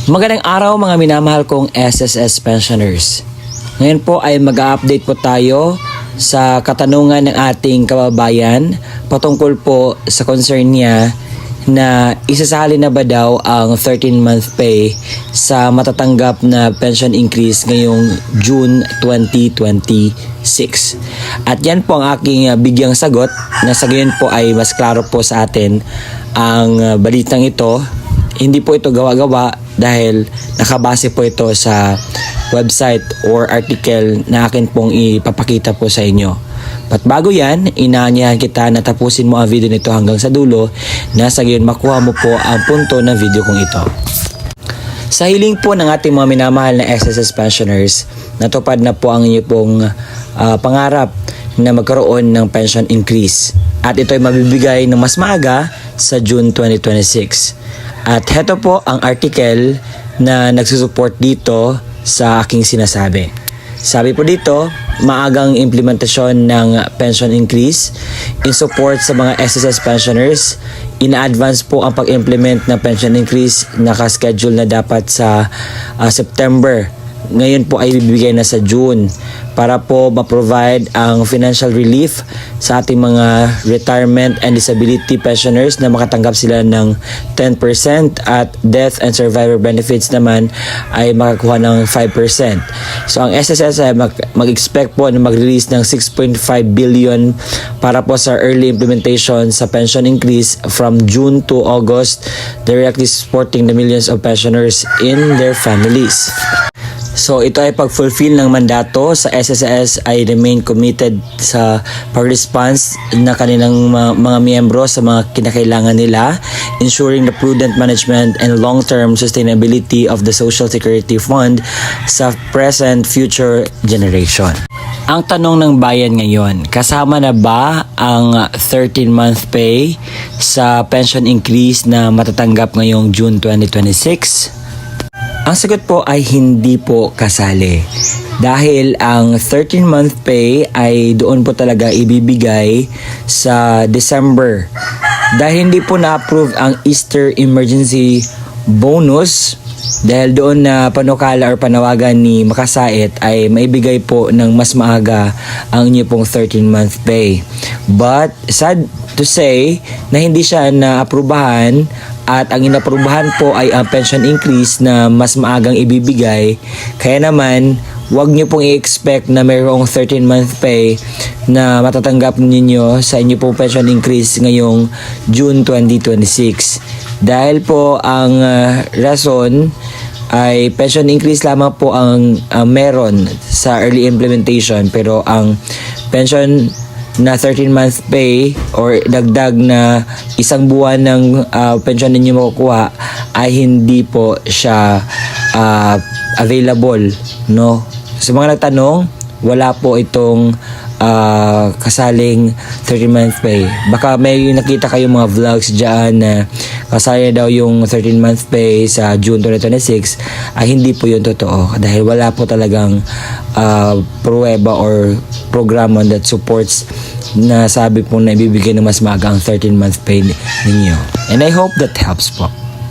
Magandang araw mga minamahal kong SSS pensioners. Ngayon po ay mag-update po tayo sa katanungan ng ating kababayan patungkol po sa concern niya na isasali na ba daw ang 13-month pay sa matatanggap na pension increase ngayong June 2026. At yan po ang aking bigyang sagot na sa ngayon po ay mas klaro po sa atin ang balitang ito. Hindi po ito gawa-gawa dahil nakabase po ito sa website or article na akin pong ipapakita po sa inyo. But bago yan, inaanyahan kita na tapusin mo ang video nito hanggang sa dulo na sa gayon makuha mo po ang punto ng video kong ito. Sa hiling po ng ating mga minamahal na SSS pensioners, natupad na po ang inyo pong pangarap na magkaroon ng pension increase. At ito ay mabibigay ng mas maaga sa June 2026. At heto po ang article na nagsusupport dito sa aking sinasabi. Sabi po dito, maagang implementasyon ng pension increase in support sa mga SSS pensioners. Ina-advance po ang pag-implement ng pension increase naka-schedule na dapat sa September. Ngayon po ay bibigay na sa June para po ma-provide ang financial relief sa ating mga retirement and disability pensioners na makatanggap sila ng 10% at death and survivor benefits naman ay makakuha ng 5%. So ang SSS ay mag-expect po na mag-release ng 6.5 billion para po sa early implementation sa pension increase from June to August, directly supporting the millions of pensioners in their families. So ito ay pag-fulfill ng mandato sa SSS ay remain committed sa pag-response na kanilang mga miyembro sa mga kinakailangan nila, ensuring the prudent management and long-term sustainability of the Social Security Fund sa present future generation. Ang tanong ng bayan ngayon, kasama na ba ang 13-month pay sa pension increase na matatanggap ngayong June 2026? Ang sagot po ay hindi po kasali dahil ang 13-month pay ay doon po talaga ibibigay sa December. Dahil hindi po na-approve ang Easter Emergency Bonus, dahil doon na panukala or panawagan ni Makasait ay maibigay po ng mas maaga ang inyo pong 13-month pay. But sad to say na hindi siya na-aprubahan at ang inaprubahan po ay ang pension increase na mas maagang ibibigay. Kaya naman, huwag nyo pong i-expect na mayroong 13-month pay na matatanggap ninyo sa inyo pong pension increase ngayong June 2026. Dahil po ang rason ay pension increase lamang po ang meron sa early implementation, pero ang pension na 13-month pay or dagdag na isang buwan ng pension ninyo makukuha ay hindi po siya available, no? Sa mga nagtanong, wala po itong kasaling 13-month pay. Baka may nakita kayong mga vlogs dyan na kasali daw yung 13-month pay sa June 2026 ay hindi po yun totoo dahil wala po talagang pruweba or programa that supports na sabi po na ibibigay ng mas maaga ang 13-month pay ninyo. And I hope that helps po.